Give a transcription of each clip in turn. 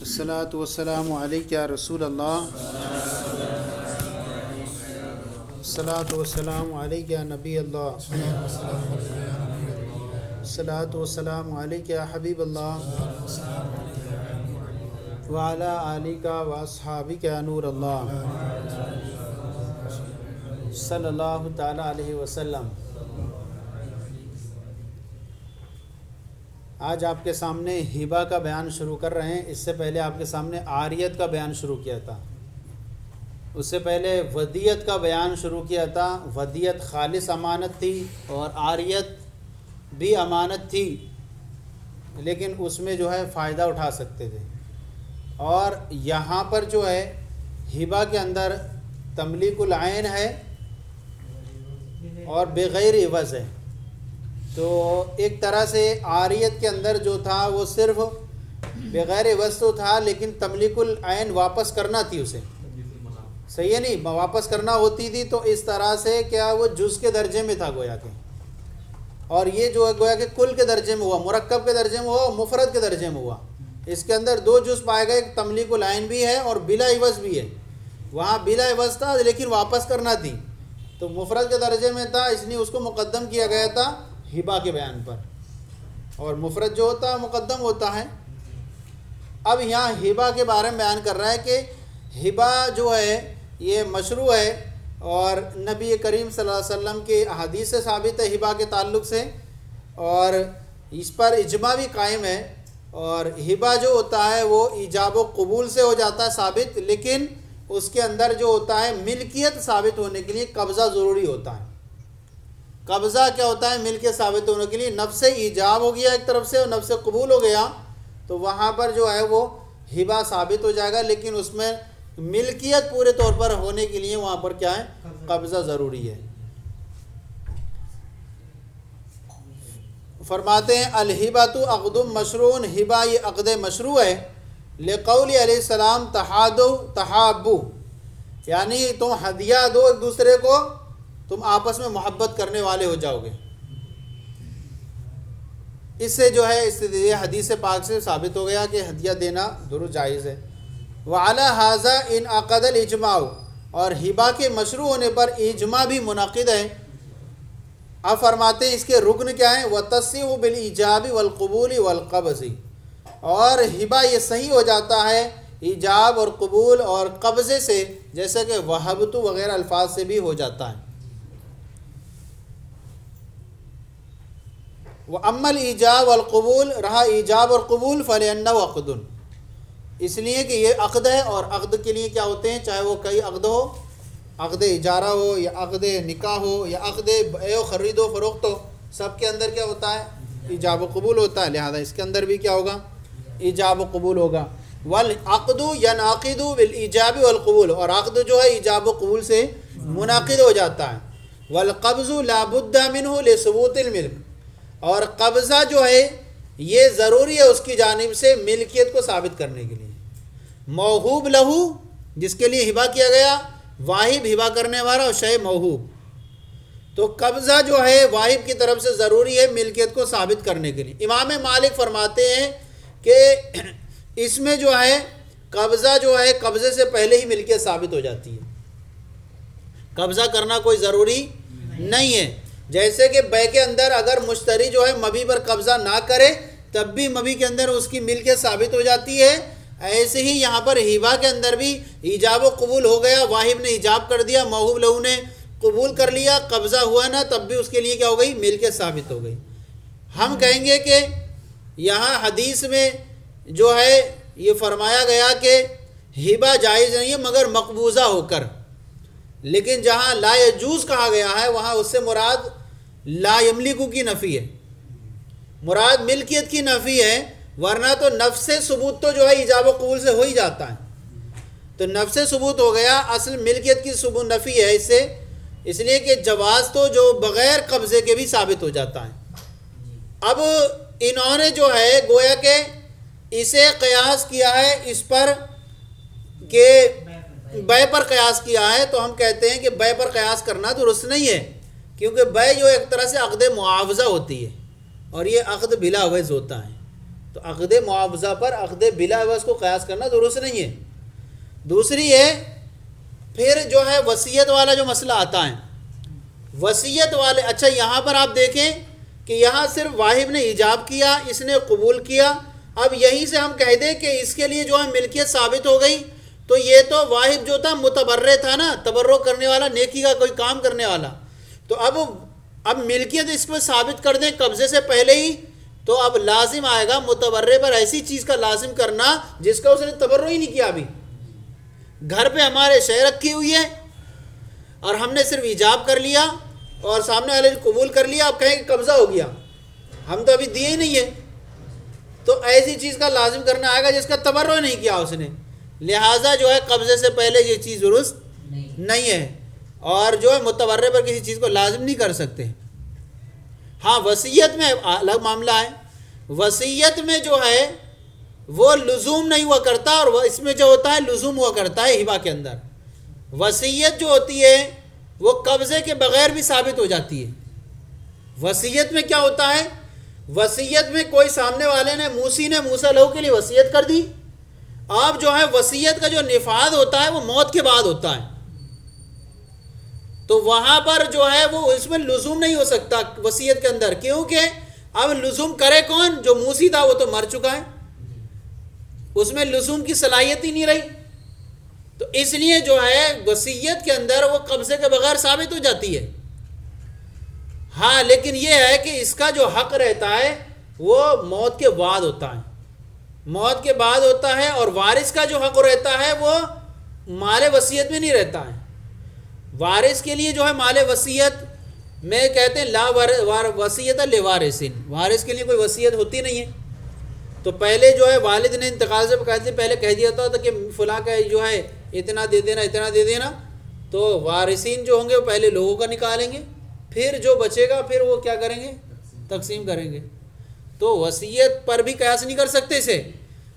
الصلاۃ والسلام علیک یا رسول اللہ، الصلاۃ والسلام علیک یا نبی اللہ، الصلاۃ والسلام علیک یا حبیب اللہ، وعلی آلک و اصحابک یا نور اللہ، صلی اللہ تعالی علیہ وسلم۔ آج آپ کے سامنے ہبہ کا بیان شروع کر رہے ہیں۔ اس سے پہلے آپ کے سامنے عاریت کا بیان شروع کیا تھا، اس سے پہلے ودیت کا بیان شروع کیا تھا۔ ودیت خالص امانت تھی اور عاریت بھی امانت تھی، لیکن اس میں جو ہے فائدہ اٹھا سکتے تھے۔ اور یہاں پر جو ہے ہبہ کے اندر تملیک العین ہے اور بغیر عوض ہے۔ تو ایک طرح سے عاریت کے اندر جو تھا وہ صرف بغیر عوض تو تھا، لیکن تملیک العین واپس کرنا تھی اسے، صحیح ہے نہیں، واپس کرنا ہوتی تھی۔ تو اس طرح سے کیا وہ جز کے درجے میں تھا گویا کہ، اور یہ جو ہے گویا کہ کل کے درجے میں ہوا، مرکب کے درجے میں ہوا اور مفرد کے درجے میں ہوا۔ اس کے اندر دو جز پائے گئے، ایک تملیک العین بھی ہے اور بلا عوض بھی ہے۔ وہاں بلا عوض تھا لیکن واپس کرنا تھی، تو مفرد کے درجے میں تھا، اس لیے اس کو مقدم کیا گیا تھا ہبہ کے بیان پر، اور مفرد جو ہوتا ہے مقدم ہوتا ہے۔ اب یہاں ہبہ کے بارے میں بیان کر رہا ہے کہ ہبہ جو ہے یہ مشروع ہے، اور نبی کریم صلی اللہ علیہ وسلم کی احادیث سے ثابت ہے ہبہ کے تعلق سے، اور اس پر اجماع بھی قائم ہے۔ اور ہبہ جو ہوتا ہے وہ ایجاب و قبول سے ہو جاتا ہے ثابت، لیکن اس کے اندر جو ہوتا ہے ملکیت ثابت ہونے کے لیے قبضہ ضروری ہوتا ہے۔ قبضہ کیا ہوتا ہے؟ ملکیت ثابت ہونے کے لیے نفس ایجاب ہو گیا ایک طرف سے اور نفس قبول ہو گیا، تو وہاں پر جو ہے وہ ہبہ ثابت ہو جائے گا، لیکن اس میں ملکیت پورے طور پر ہونے کے لیے وہاں پر کیا ہے؟ قبضہ ضروری ہے۔ فرماتے ہیں الہبۃ عقد مشروع، ہبہ یہ عقد مشروع ہے، لقول علیہ السلام تحادوا تحابوا، یعنی تم ہدیہ دو ایک دوسرے کو، تم آپس میں محبت کرنے والے ہو جاؤ گے۔ اس سے جو ہے یہ حدیث پاک سے ثابت ہو گیا کہ ہدیہ دینا درست جائز ہے۔ وعلی ھذا انعقد الاجماع، اور ہبہ کے مشروع ہونے پر اجماع بھی منعقد ہے۔ اب فرماتے ہیں اس کے رکن کیا ہیں؟ وتصح بالایجاب والقبول والقبض، اور ہبہ یہ صحیح ہو جاتا ہے ایجاب اور قبول اور قبضے سے، جیسے کہ وہبت وغیرہ الفاظ سے بھی ہو جاتا ہے۔ وَأَمَّا الْإِيجَابُ وَالْقُبُولُ، رہا ایجاب اور قبول فَلِأَنَّهُ عَقْدٌ، اس لیے کہ یہ عقد ہے، اور عقد کے لیے کیا ہوتے ہیں؟ چاہے وہ کئی عقد ہو، عقد اجارہ ہو یا عقد نکاح ہو یا عقد بیع و خرید و فروخت ہو، سب کے اندر کیا ہوتا ہے؟ ایجاب و قبول ہوتا ہے، لہذا اس کے اندر بھی کیا ہوگا؟ ایجاب و قبول ہوگا۔ وَالْعَقْدُ يَنْعَقِدُ بِالْإِيجَابِ وَالْقُبُولِ، اور عقد جو ہے ایجاب و قبول سے منعقد ہو جاتا ہے۔ وَالْقَبْضُ لَا بُدَّ مِنْهُ لِثُبُوتِ الْمِلْكِ، اور قبضہ جو ہے یہ ضروری ہے اس کی جانب سے ملکیت کو ثابت کرنے کے لیے۔ موہوب لہو، جس کے لیے ہبہ کیا گیا، واہب ہبہ کرنے والا، اور شے موہوب، تو قبضہ جو ہے واہب کی طرف سے ضروری ہے ملکیت کو ثابت کرنے کے لیے۔ امام مالک فرماتے ہیں کہ اس میں جو ہے قبضہ جو ہے قبضے سے پہلے ہی ملکیت ثابت ہو جاتی ہے، قبضہ کرنا کوئی ضروری نہیں ہے۔ جیسے کہ بیع کے اندر اگر مشتری جو ہے مبیع پر قبضہ نہ کرے تب بھی مبیع کے اندر اس کی ملکیت ثابت ہو جاتی ہے، ایسے ہی یہاں پر ہبہ کے اندر بھی ایجاب و قبول ہو گیا، واہب نے ایجاب کر دیا، موہوب لہو نے قبول کر لیا، قبضہ ہوا نا، تب بھی اس کے لیے کیا ہو گئی؟ ملکیت ثابت ہو گئی۔ ہم کہیں گے کہ یہاں حدیث میں جو ہے یہ فرمایا گیا کہ ہبہ جائز نہیں ہے مگر مقبوضہ ہو کر، لیکن جہاں لا یجوز کہا گیا ہے وہاں اس سے مراد لا یملکو کی نفی ہے، مراد ملکیت کی نفی ہے، ورنہ تو نفس ثبوت تو جو ہے ایجاب و قبول سے ہو ہی جاتا ہے، تو نفس ثبوت ہو گیا، اصل ملکیت کی ثبوت نفی ہے اس لیے کہ جواز تو جو بغیر قبضے کے بھی ثابت ہو جاتا ہے۔ اب انہوں نے جو ہے گویا کہ اسے قیاس کیا ہے اس پر کہ بیع پر قیاس کیا ہے، تو ہم کہتے ہیں کہ بیع پر قیاس کرنا درست نہیں ہے، کیونکہ بیع جو ایک طرح سے عقد معاوضہ ہوتی ہے اور یہ عقد بلا عوض ہوتا ہے، تو تو عقد معاوضہ پر عقد بلا عوض کو قیاس کرنا درست نہیں ہے۔ دوسری ہے پھر جو ہے وصیت والا جو مسئلہ آتا ہے، وصیت والے، اچھا یہاں پر آپ دیکھیں کہ یہاں صرف واہب نے ایجاب کیا، اس نے قبول کیا، اب یہیں سے ہم کہہ دیں کہ اس کے لیے جو ہے ملکیت ثابت ہو گئی، تو یہ تو واہب جو تھا متبرع تھا نا، تبرع کرنے والا، نیکی کا کوئی کام کرنے والا، تو اب ملکیت اس کو ثابت کر دیں قبضے سے پہلے ہی، تو اب لازم آئے گا متبرع پر ایسی چیز کا لازم کرنا جس کا اس نے تبرع ہی نہیں کیا۔ ابھی گھر پہ ہمارے شے رکھی ہوئی ہے اور ہم نے صرف ایجاب کر لیا اور سامنے والے نے قبول کر لیا، اب کہیں کہ قبضہ ہو گیا، ہم تو ابھی دیے ہی نہیں ہے، تو ایسی چیز کا لازم کرنا آئے گا جس کا تبرع نہیں کیا اس نے، لہٰذا جو ہے قبضے سے پہلے یہ چیز درست نہیں ہے، اور جو ہے متبرع پر کسی چیز کو لازم نہیں کر سکتے۔ ہاں وصیت میں الگ معاملہ ہے، وصیت میں جو ہے وہ لزوم نہیں ہوا کرتا، اور اس میں جو ہوتا ہے لزوم ہوا کرتا ہے ہبہ کے اندر۔ وصیت جو ہوتی ہے وہ قبضے کے بغیر بھی ثابت ہو جاتی ہے۔ وصیت میں کیا ہوتا ہے، وصیت میں کوئی سامنے والے نے، موسی نے موسیٰ لہو کے لیے وصیت کر دی، اب جو ہے وصیت کا جو نفاذ ہوتا ہے وہ موت کے بعد ہوتا ہے، تو وہاں پر جو ہے وہ اس میں لزوم نہیں ہو سکتا وصیت کے اندر، کیونکہ اب لزوم کرے کون، جو موسی تھا وہ تو مر چکا ہے، اس میں لزوم کی صلاحیت ہی نہیں رہی، تو اس لیے جو ہے وصیت کے اندر وہ قبضے کے بغیر ثابت ہو جاتی ہے۔ ہاں لیکن یہ ہے کہ اس کا جو حق رہتا ہے وہ موت کے بعد ہوتا ہے، موت کے بعد ہوتا ہے، اور وارث کا جو حق رہتا ہے وہ مال وصیت میں نہیں رہتا ہے۔ وارث کے لیے جو ہے مال وصیت میں کہتے ہیں لا وصیت لوارثین، وارث کے لیے کوئی وصیت ہوتی نہیں ہے، تو پہلے جو ہے والد نے انتقال سے پہلے کہہ دیا تھا کہ فلاں کا جو ہے اتنا دے دینا اتنا دے دینا، تو وارثین جو ہوں گے وہ پہلے لوگوں کا نکالیں گے، پھر جو بچے گا پھر وہ کیا کریں گے، تقسیم کریں گے۔ تو وصیت پر بھی قیاس نہیں کر سکتے اسے،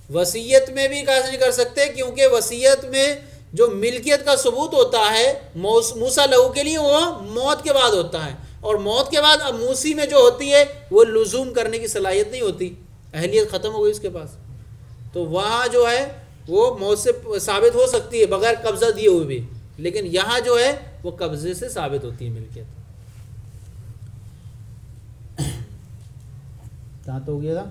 وصیت میں بھی قیاس نہیں کر سکتے، کیونکہ وصیت میں جو ملکیت کا ثبوت ہوتا ہے موسیٰ لہو کے لیے وہ موت کے بعد ہوتا ہے، اور موت کے بعد اب موسی میں جو ہوتی ہے وہ لزوم کرنے کی صلاحیت نہیں ہوتی، اہلیت ختم ہو گئی اس کے پاس، تو وہاں جو ہے وہ موت سے ثابت ہو سکتی ہے بغیر قبضہ دیے ہوئے بھی، لیکن یہاں جو ہے وہ قبضے سے ثابت ہوتی ہے ملکیت۔ کہاں تو ہو گیا تھا،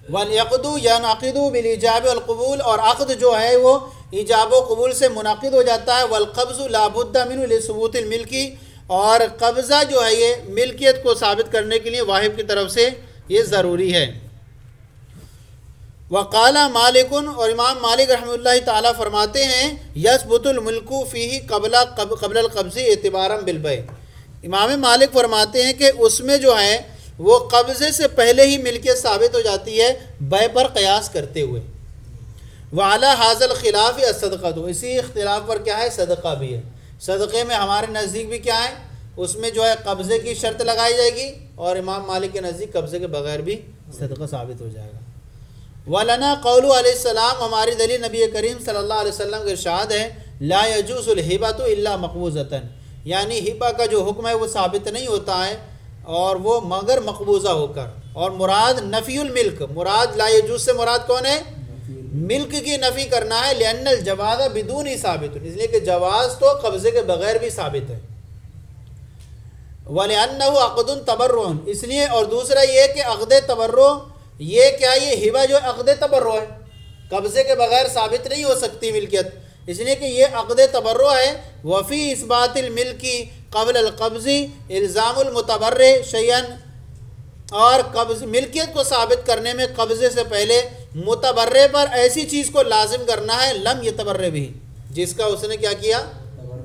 وَالْعَقْدُ يَنْعَقِدُ بِالْإِجَابِ وَالْقُبُولِ، اور عقد جو ہے وہ ایجاب و قبول سے منعقد ہو جاتا ہے، وَالْقَبْضُ لَا بُدَّ مِنْهُ لِثُبُوتِ الْمِلْكِ، اور قبضہ جو ہے یہ ملکیت کو ثابت کرنے کے لیے واہب کی طرف سے یہ ضروری ہے۔ وقال مالک، اور امام مالک رحمۃ اللہ تعالیٰ فرماتے ہیں یثبت الملک فیہ قبل القبض اعتبارا بالبیع، امام مالک فرماتے ہیں کہ اس میں جو ہے وہ قبضے سے پہلے ہی ملکیت ثابت ہو جاتی ہے بیع پر قیاس کرتے ہوئے۔ وعلی ھذا الخلاف الصدقۃ، اسی اختلاف پر کیا ہے، صدقہ بھی ہے، صدقے میں ہمارے نزدیک بھی کیا ہے، اس میں جو ہے قبضے کی شرط لگائی جائے گی، اور امام مالک کے نزدیک قبضے کے بغیر بھی صدقہ ثابت ہو جائے گا۔ وَلَنَا قَوْلُ علیہ السلام، ہماری دلیل نبی کریم صلی اللہ علیہ وسلم کے ارشاد ہے لا يجوز الہبۃ الا مقبوضۃ، یعنی ہبہ کا جو حکم ہے وہ ثابت نہیں ہوتا ہے اور وہ مگر مقبوضہ ہو کر، اور مراد نفی الملک، مراد لا یجوز سے مراد کون ہے، ملک کی نفی کرنا ہے، لأن الجواز بدون ثابت، اس لیے کہ جواز تو قبضے کے بغیر بھی ثابت ہے، وَلِأَنَّهُ عَقْدٌ تَبَرُّعٌ، اس لیے، اور دوسرا یہ کہ عقد تبرع، یہ کیا، یہ ہبہ جو عقد تبرع ہے، قبضے کے بغیر ثابت نہیں ہو سکتی ملکیت، اس لیے کہ یہ عقد تبرع ہے۔ وفی اثبات الملک قبل القبض الزام المتبرع شیئا، اور قبض ملکیت کو ثابت کرنے میں قبضے سے پہلے متبرع پر ایسی چیز کو لازم کرنا ہے لم یتبرع بھی، جس کا اس نے کیا کیا،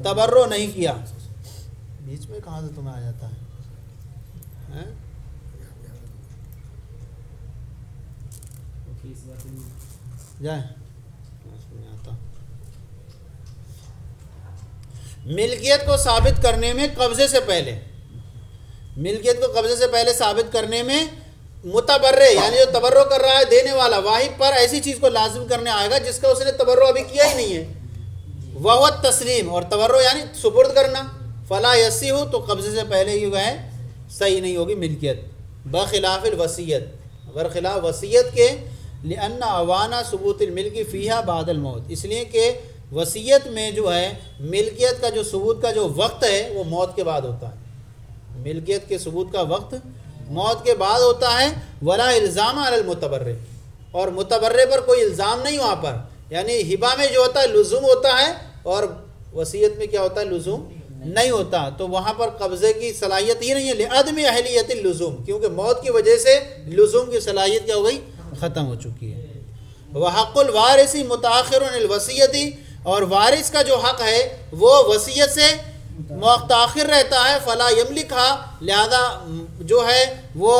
تبرع نہیں کیا۔ بیچ میں کہاں سے تمہیں آ جاتا ہے، جائیں ملکیت کو ثابت کرنے میں قبضے سے پہلے، ملکیت کو قبضے سے پہلے ثابت کرنے میں متبرع یعنی جو تبرع کر رہا ہے دینے والا، واحد پر ایسی چیز کو لازم کرنے آئے گا جس کا اس نے تبرع ابھی کیا ہی نہیں ہے، وہ تسلیم، اور تبرع یعنی سپرد کرنا، فلا یصح، تو قبضے سے پہلے ہی وہ ہے صحیح نہیں ہوگی ملکیت، بخلاف الوصیت، برخلاف وصیت کے لأن اوانا ثبوت الملک فیہا بعد الموت، اس لیے کہ وصیت میں جو ہے ملکیت کا جو ثبوت کا جو وقت ہے وہ موت کے بعد ہوتا ہے، ملکیت کے ثبوت کا وقت موت کے بعد ہوتا ہے۔ ولا الزام علی المتبرع، اور متبرع پر کوئی الزام نہیں وہاں پر، یعنی ہبہ میں جو ہوتا ہے لزوم ہوتا ہے اور وصیت میں کیا ہوتا ہے لزوم نہیں ہوتا، تو وہاں پر قبضے کی صلاحیت ہی نہیں ہے لعدم اہلیت اللزوم، کیونکہ موت کی وجہ سے لزوم کی صلاحیت کیا ہو گئی ختم ہو چکی ہے۔ وحق الوارث متاخر عن الوصیت، اور وارث کا جو حق ہے وہ وصیت سے متاخر رہتا ہے، فلا یملکھا، لہذا جو ہے وہ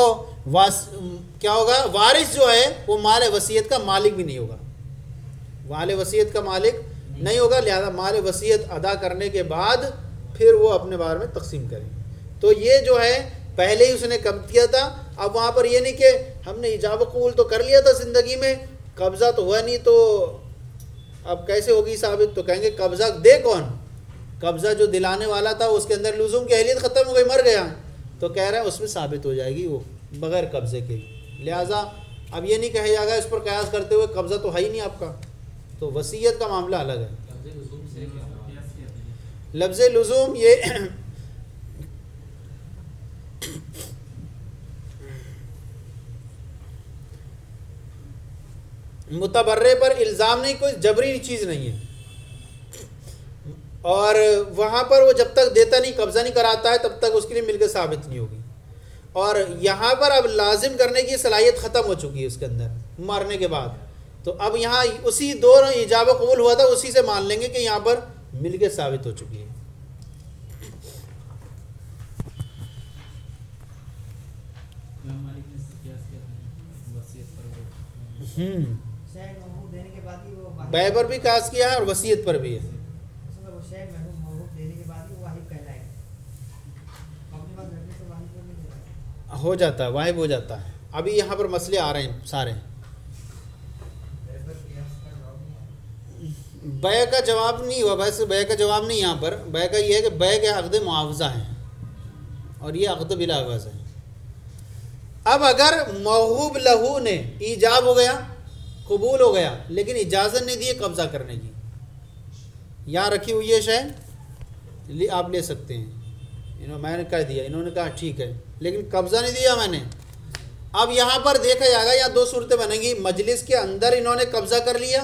کیا ہوگا وارث جو ہے وہ مال وصیت کا مالک بھی نہیں ہوگا، مال وصیت کا مالک نہیں ہوگا، لہذا مال وصیت ادا کرنے کے بعد پھر وہ اپنے بارے میں تقسیم کریں۔ تو یہ جو ہے پہلے ہی اس نے کم کیا تھا، اب وہاں پر یہ نہیں کہ ہم نے ایجاب و قبول تو کر لیا تھا زندگی میں، قبضہ تو ہوا نہیں، تو اب کیسے ہوگی ثابت؟ تو کہیں گے قبضہ دے کون؟ قبضہ جو دلانے والا تھا اس کے اندر لزوم کی اہلیت ختم ہو گئی، مر گیا، تو کہہ رہے ہیں اس میں ثابت ہو جائے گی وہ بغیر قبضے کے، لہٰذا اب یہ نہیں کہا جائے گا اس پر قیاس کرتے ہوئے قبضہ تو ہے ہی نہیں آپ کا، تو وصیت کا معاملہ الگ ہے۔ لفظ لزوم یہ متبرع پر الزام نہیں، کوئی جبری چیز نہیں ہے، اور وہاں پر وہ جب تک دیتا نہیں قبضہ نہیں کراتا ہے تب تک اس کے لیے ملکیت ثابت نہیں ہوگی، اور یہاں پر اب لازم کرنے کی صلاحیت ختم ہو چکی ہے اس کے اندر مرنے کے بعد، تو اب یہاں اسی دونوں ایجاب و قبول ہوا تھا اسی سے مان لیں گے کہ یہاں پر ملکیت ثابت ہو چکی ہے۔ بے پر بھی قیاس کیا ہے اور وصیت پر بھی ہے، ہو جاتا ہے واحد ہو جاتا ہے۔ ابھی یہاں پر مسئلے آ رہے ہیں سارے، بے کا جواب نہیں ہوا، ویسے بے کا جواب نہیں یہاں پر، بے کا یہ ہے کہ بے کے عقد معاوضہ ہیں اور یہ عقد بلا عوض ہے۔ اب اگر موہوب لہو نے ایجاب ہو گیا قبول ہو گیا لیکن اجازت نہیں دی قبضہ کرنے کی، یہاں رکھی ہوئی ہے شے آپ لے سکتے ہیں، میں نے کہہ دیا، انہوں نے کہا ٹھیک ہے لیکن قبضہ نہیں دیا میں نے، اب یہاں پر دیکھا جائے گا یا دو صورتیں بنیں گی، مجلس کے اندر انہوں نے قبضہ کر لیا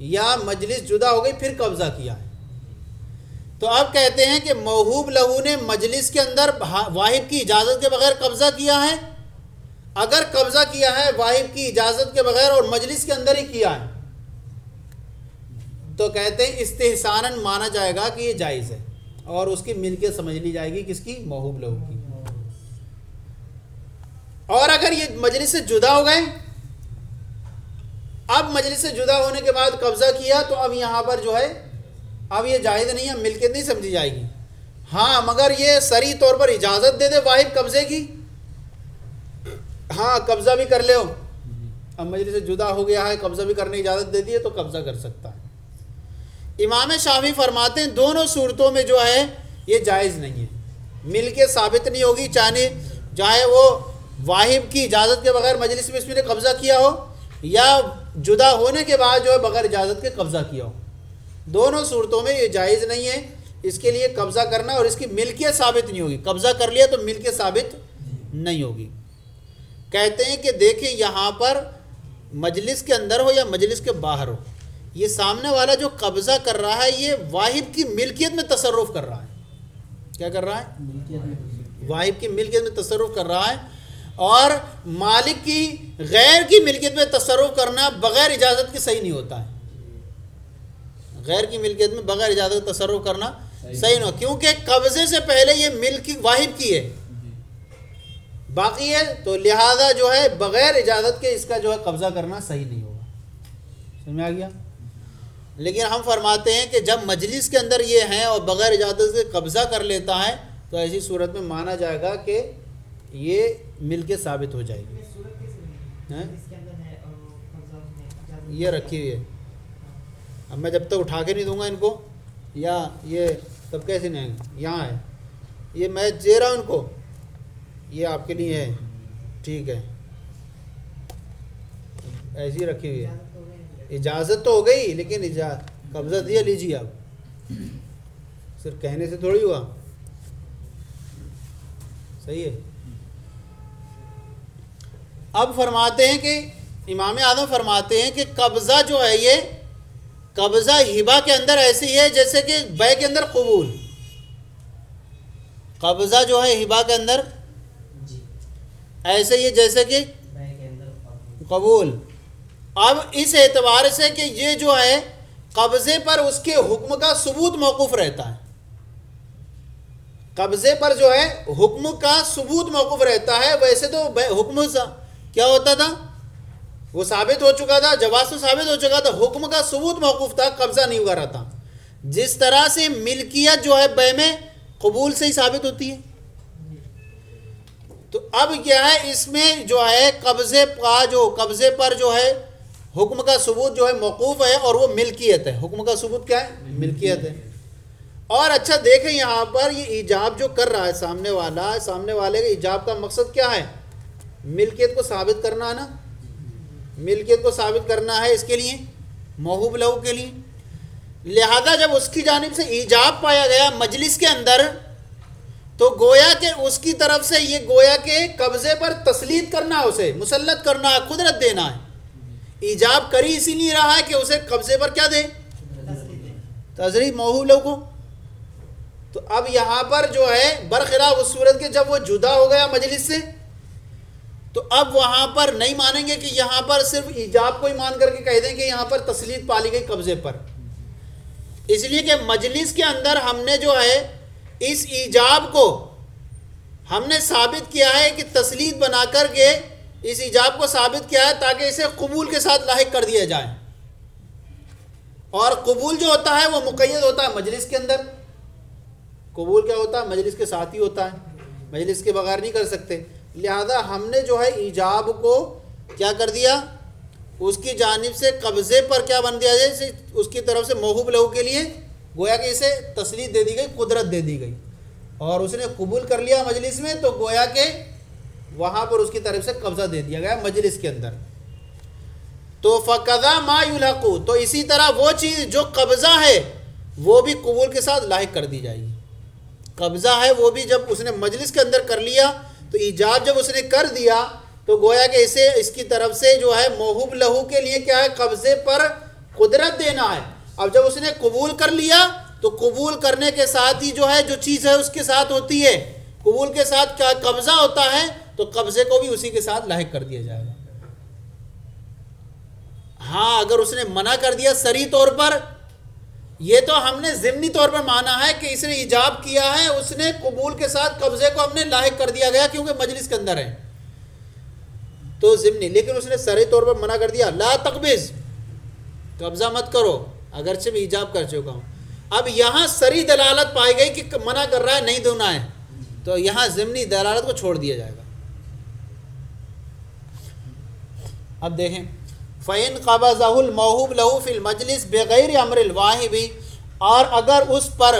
یا مجلس جدا ہو گئی پھر قبضہ کیا ہے، تو اب کہتے ہیں کہ موہوب لہو نے مجلس کے اندر واحد کی اجازت کے بغیر قبضہ کیا ہے، اگر قبضہ کیا ہے واحد کی اجازت کے بغیر اور مجلس کے اندر ہی کیا ہے تو کہتے ہیں استحساناً مانا جائے گا کہ یہ جائز ہے اور اس کی ملکیت سمجھ لی جائے گی، کس کی؟ موہوب لہو کی۔ اور اگر یہ مجلس سے جدا ہو گئے، اب مجلس سے جدا ہونے کے بعد قبضہ کیا تو اب یہاں پر جو ہے اب یہ جائز نہیں ہے، ملکیت نہیں سمجھی جائے گی، ہاں مگر یہ صریح طور پر اجازت دے دے واحد قبضے کی، ہاں قبضہ بھی کر لے ہو، اب مجلس سے جدا ہو گیا ہے قبضہ بھی کرنے کی اجازت دے دی ہے تو قبضہ کر سکتا ہے۔ امام شافعی فرماتے ہیں دونوں صورتوں میں جو ہے یہ جائز نہیں ہے، ملکیت ثابت نہیں ہوگی، چاہے وہ واحد کی اجازت کے بغیر مجلس میں اس نے قبضہ کیا ہو یا جدا ہونے کے بعد جو ہے بغیر اجازت کے قبضہ کیا ہو، دونوں صورتوں میں یہ جائز نہیں ہے، اس کے لیے قبضہ کرنا اور اس کی ملکیت ثابت نہیں ہوگی، قبضہ کر لیا تو ملکیت ثابت نہیں ہوگی۔ کہتے ہیں کہ دیکھیں یہاں پر مجلس کے اندر ہو یا مجلس کے باہر ہو، یہ سامنے والا جو قبضہ کر رہا ہے یہ واحد کی ملکیت میں تصرف کر رہا ہے، کیا کر رہا ہے؟ واحد کی ملکیت میں تصرف کر رہا ہے، اور مالک کی غیر کی ملکیت میں تصرف کرنا بغیر اجازت کے صحیح نہیں ہوتا ہے، غیر کی ملکیت میں بغیر اجازت تصرف کرنا صحیح نہیں ہو، کیونکہ قبضے سے پہلے یہ ملک واحد کی ہے باقی ہے، تو لہذا جو ہے بغیر اجازت کے اس کا جو ہے قبضہ کرنا صحیح نہیں ہوگا، سمجھ میں آ گیا؟ لیکن ہم فرماتے ہیں کہ جب مجلس کے اندر یہ ہیں اور بغیر اجازت سے قبضہ کر لیتا ہے تو ایسی صورت میں مانا جائے گا کہ یہ ملکیت ثابت ہو جائے گی۔ یہ رکھی ہوئی ہے، اب میں جب تک اٹھا کے نہیں دوں گا ان کو یا یہ تب کیسے نہیں آئیں گے، یہاں ہے یہ میں دے رہا ہوں ان کو، یہ آپ کے لیے ہے، ٹھیک ہے، ایسی رکھی ہوئی ہے. اجازت تو ہو گئی لیکن قبضہ دیا لیجیے آپ، صرف کہنے سے تھوڑی ہوا. صحیح ہے. اب فرماتے ہیں کہ امام اعظم فرماتے ہیں کہ قبضہ جو ہے یہ قبضہ ہبہ کے اندر ایسی ہے جیسے کہ بیع کے اندر قبول. قبضہ جو ہے ہبہ کے اندر ایسے ہی جیسے کہ قبول. اب اس اعتبار سے کہ یہ جو ہے قبضے پر اس کے حکم کا ثبوت موقوف رہتا ہے. قبضے پر جو ہے حکم کا ثبوت موقوف رہتا ہے. ویسے تو حکم کیا ہوتا تھا، وہ ثابت ہو چکا تھا، جواز تو ثابت ہو چکا تھا، حکم کا ثبوت موقوف تھا، قبضہ نہیں ہوا رہا تھا. جس طرح سے ملکیت جو ہے بیع میں قبول سے ہی ثابت ہوتی ہے. تو اب کیا ہے اس میں جو ہے قبضے پر جو ہے حکم کا ثبوت جو ہے موقوف ہے اور وہ ملکیت ہے. حکم کا ثبوت کیا ہے؟ ملکیت ہے. اور اچھا دیکھیں یہاں پر یہ ایجاب جو کر رہا ہے سامنے والے کا ایجاب کا مقصد کیا ہے؟ ملکیت کو ثابت کرنا ہے نا. ملکیت کو ثابت کرنا ہے اس کے لیے موہوب لہو کے لیے. لہذا جب اس کی جانب سے ایجاب پایا گیا مجلس کے اندر تو گویا کہ اس کی طرف سے یہ گویا کہ قبضے پر تسلیط کرنا ہے، اسے مسلط کرنا ہے، قدرت دینا ہے. ایجاب کری اسی لیے رہا ہے کہ اسے قبضے پر کیا دے؟ تسلیط موہوب لہو کو. تو اب یہاں پر جو ہے برخلاف اس صورت کے جب وہ جدا ہو گیا مجلس سے تو اب وہاں پر نہیں مانیں گے کہ یہاں پر صرف ایجاب کو ہی مان کر کے کہہ دیں کہ یہاں پر تسلیط پالی گئی قبضے پر. اس لیے کہ مجلس کے اندر ہم نے جو ہے اس ایجاب کو ہم نے ثابت کیا ہے کہ تسلیط بنا کر کے اس ایجاب کو ثابت کیا ہے تاکہ اسے قبول کے ساتھ لاحق کر دیا جائے. اور قبول جو ہوتا ہے وہ مقید ہوتا ہے مجلس کے اندر. قبول کیا ہوتا ہے؟ مجلس کے ساتھ ہی ہوتا ہے، مجلس کے بغیر نہیں کر سکتے. لہذا ہم نے جو ہے ایجاب کو کیا کر دیا؟ اس کی جانب سے قبضے پر کیا بن دیا جائے؟ اس کی طرف سے موہوب لہو کے لیے گویا کہ اسے تسلیط دے دی گئی، قدرت دے دی گئی، اور اس نے قبول کر لیا مجلس میں تو گویا کہ وہاں پر اس کی طرف سے قبضہ دے دیا گیا مجلس کے اندر. تو فقضا ما یلحق، تو اسی طرح وہ چیز جو قبضہ ہے وہ بھی قبول کے ساتھ لاحق کر دی جائے گی. قبضہ ہے وہ بھی جب اس نے مجلس کے اندر کر لیا تو ایجاب جب اس نے کر دیا تو گویا کہ اسے اس کی طرف سے جو ہے موہوب لہو کے لیے کیا ہے؟ قبضے پر قدرت دینا ہے. اب جب اس نے قبول کر لیا تو قبول کرنے کے ساتھ ہی جو ہے جو چیز ہے اس کے ساتھ ہوتی ہے. قبول کے ساتھ کیا قبضہ ہوتا ہے تو قبضے کو بھی اسی کے ساتھ لاحق کر دیا جائے گا. ہاں اگر اس نے منع کر دیا صریح طور پر، یہ تو ہم نے ضمنی طور پر مانا ہے کہ اس نے ایجاب کیا ہے، اس نے قبول کے ساتھ قبضے کو ہم نے لاحق کر دیا گیا کیونکہ مجلس کے اندر ہے تو ضمنی. لیکن اس نے صریح طور پر منع کر دیا لا تقبض، قبضہ مت کرو اگرچہ میں ایجاب کر چکا ہوں. اب یہاں صریح دلالت پائی گئی کہ منع کر رہا ہے نہیں دھونا ہے تو یہاں ضمنی دلالت کو چھوڑ دیا جائے گا. اب دیکھیں فَإِنْ قَبَضَهُ الْمَوْهُوبُ لَهُ فِي الْمَجْلِسِ بِغَيْرِ أَمْرِ الْوَاهِبِ، اور اگر اس پر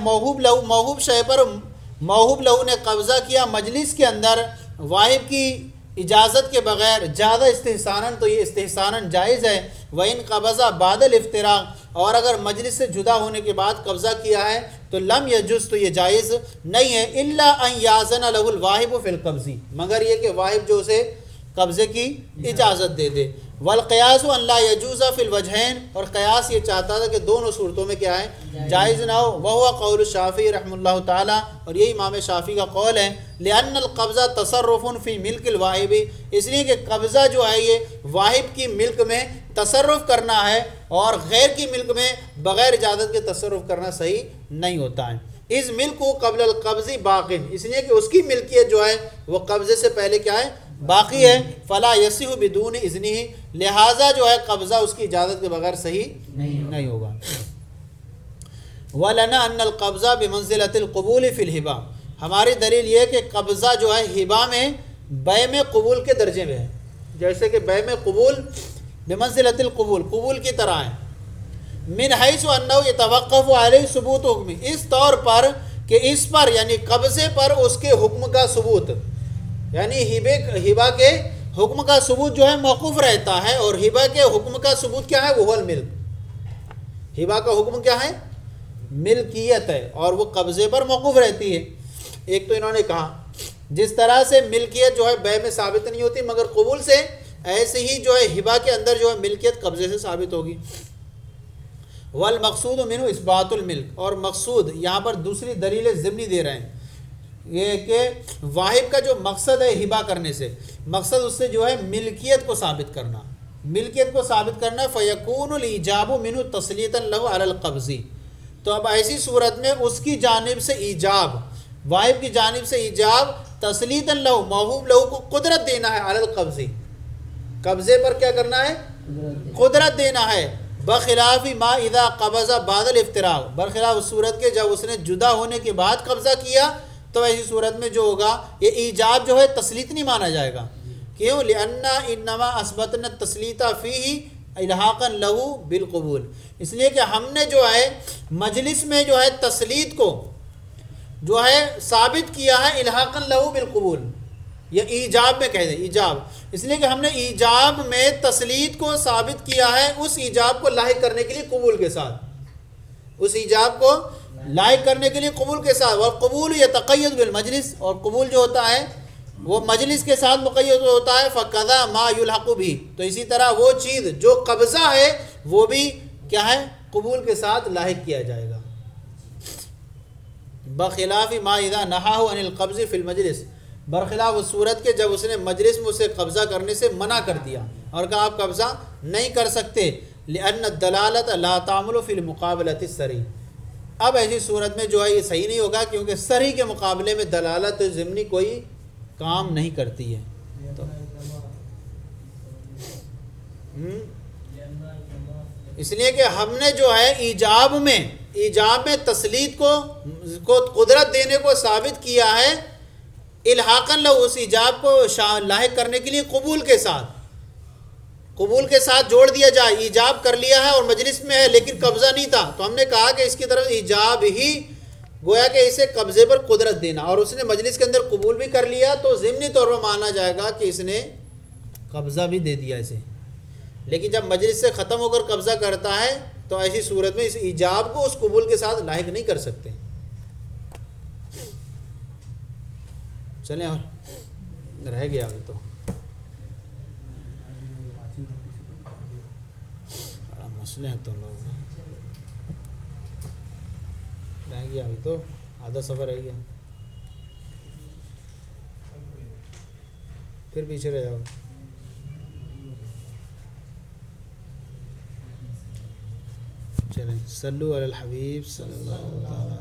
موہوب شے پر موہوب لہو نے قبضہ کیا مجلس کے اندر واہب کی اجازت کے بغیر، جازہ استحساناً، تو یہ استحساناً جائز ہے. وَإِنْ قَبَضَ بَعْدَ الْاِفْتِرَاقِ، اور اگر مجلس سے جدا ہونے کے بعد قبضہ کیا ہے تو لم یجوز، تو یہ جائز نہیں ہے. إِلَّا أَنْ يَأْذَنَ لَهُ الْوَاهِبُ فِي الْقَبْضِ، مگر یہ کہ واہب جو اسے قبضے کی اجازت دے دے. والقیاس ان لا یجوز فی الوجہین، اور قیاس یہ چاہتا تھا کہ دونوں صورتوں میں کیا ہے؟ جائز نہ ہو. وہو قول الشافعی رحمہ اللہ تعالی، اور یہی امام شافعی کا قول ہے. لأن القبضہ تصرف فی ملک الواہب، اس لیے کہ قبضہ جو ہے یہ واہب کی ملک میں تصرف کرنا ہے اور غیر کی ملک میں بغیر اجازت کے تصرف کرنا صحیح نہیں ہوتا ہے. اس ملک کو قبل القبض باقٍ، اس لیے کہ اس کی ملکیت جو ہے وہ قبضے سے پہلے کیا ہے؟ باقی ہے. فلا یصح بدون اذنہ، لہذا جو ہے قبضہ اس کی اجازت کے بغیر صحیح نہیں ہوگا. وَلَنَا أَنَّ الْقَبْضَ بِمَنزِلَةِ الْقُبُولِ فِي الْحِبَةِ، ہماری دلیل یہ کہ قبضہ جو ہے ہبہ میں بیع میں قبول کے درجے میں ہے. جیسے کہ بیع میں قبول بمنزلۃ القبول، قبول کی طرح ہے. من حیث انہ یتوقف علیہ ثبوت حکم، اس طور پر کہ اس پر یعنی قبضے پر اس کے حکم کا ثبوت، یعنی ہبہ کے حکم کا ثبوت جو ہے موقوف رہتا ہے، اور ہبہ کے حکم کا ثبوت کیا ہے؟ وہ الملک، ہبہ کا حکم کیا ہے؟ ملکیت ہے، اور وہ قبضے پر موقوف رہتی ہے۔ ایک تو انہوں نے کہا جس طرح سے ملکیت جو ہے بے میں ثابت نہیں ہوتی مگر قبول سے، ایسے ہی جو ہے ہبہ کے اندر جو ہے ملکیت قبضے سے ثابت ہوگی۔ والمقصود منہ اثبات الملک، اور مقصود یہاں پر دوسری دلیل ضمنی دے رہے ہیں، یہ کہ واہب کا جو مقصد ہے ہبہ کرنے سے، مقصد اس سے جو ہے ملکیت کو ثابت کرنا، ملکیت کو ثابت کرنا۔ فیکون الایجاب منہ تسلیطا له علی القبض، تو اب ایسی صورت میں اس کی جانب سے ایجاب، واہب کی جانب سے ایجاب تسلیطا له، موہوب له کو قدرت دینا ہے، علی القبض، قبضے پر کیا کرنا ہے؟ قدرت دینا ہے۔ بخلاف ما اذا قبض بعد الافتراق، برخلاف اس صورت کے جب اس نے جدا ہونے کے بعد قبضہ کیا، تو ایسی صورت میں جو ہوگا یہ ایجاب جو ہے تسلیط نہیں مانا جائے گا۔ کیوں؟ لأننا انما اثبتنا التسلیط فیہ الحاقا له بالقبول، اس لیے کہ ہم نے جو ہے مجلس میں جو ہے تسلیط کو جو ہے ثابت کیا ہے الحاقا له بالقبول، یا ایجاب میں کہہ دیں، ایجاب، اس لیے کہ ہم نے ایجاب میں تسلیط کو ثابت کیا ہے اس ایجاب کو لاحق کرنے کے لیے قبول کے ساتھ، اس ایجاب کو لاحق کرنے کے لیے قبول کے ساتھ۔ اور قبول یتقید بالمجلس، اور قبول جو ہوتا ہے وہ مجلس کے ساتھ مقید ہوتا ہے۔ فقضا ما یلحق بھی، تو اسی طرح وہ چیز جو قبضہ ہے وہ بھی کیا ہے؟ قبول کے ساتھ لاحق کیا جائے گا۔ بخلاف ما اذا نہاہ عن القبض فی المجلس، برخلاف اس صورت کے جب اس نے مجلس میں اسے قبضہ کرنے سے منع کر دیا اور کہا آپ قبضہ نہیں کر سکتے، لأن الدلالۃ لا تعمل فی المقابلۃ الصریح، اب ایسی صورت میں جو ہے یہ صحیح نہیں ہوگا کیونکہ صریح کے مقابلے میں دلالت ضمنی کوئی کام نہیں کرتی ہے۔ تو اس لیے کہ ہم نے جو ہے ایجاب میں تسلیط کو قدرت دینے کو ثابت کیا ہے الحاقاً لہ، اس ایجاب کو لاحق کرنے کے لیے قبول کے ساتھ جوڑ دیا جائے۔ ایجاب کر لیا ہے اور مجلس میں ہے لیکن قبضہ نہیں تھا، تو ہم نے کہا کہ اس کی طرف ایجاب ہی گویا کہ اسے قبضے پر قدرت دینا، اور اس نے مجلس کے اندر قبول بھی کر لیا تو ضمنی طور پر مانا جائے گا کہ اس نے قبضہ بھی دے دیا اسے۔ لیکن جب مجلس سے ختم ہو کر قبضہ کرتا ہے تو ایسی صورت میں اس ایجاب کو اس قبول کے ساتھ لاحق نہیں کر سکتے۔ چلیں، اور رہ گیا ابھی تو بڑا مسئلے ہیں، تو لوگ رہ گیا ابھی تو آدھا سفر رہ گیا، پھر پیچھے رہ جاؤ۔ چلیں، صلو علی الحبیب صلی اللہ علیہ وسلم۔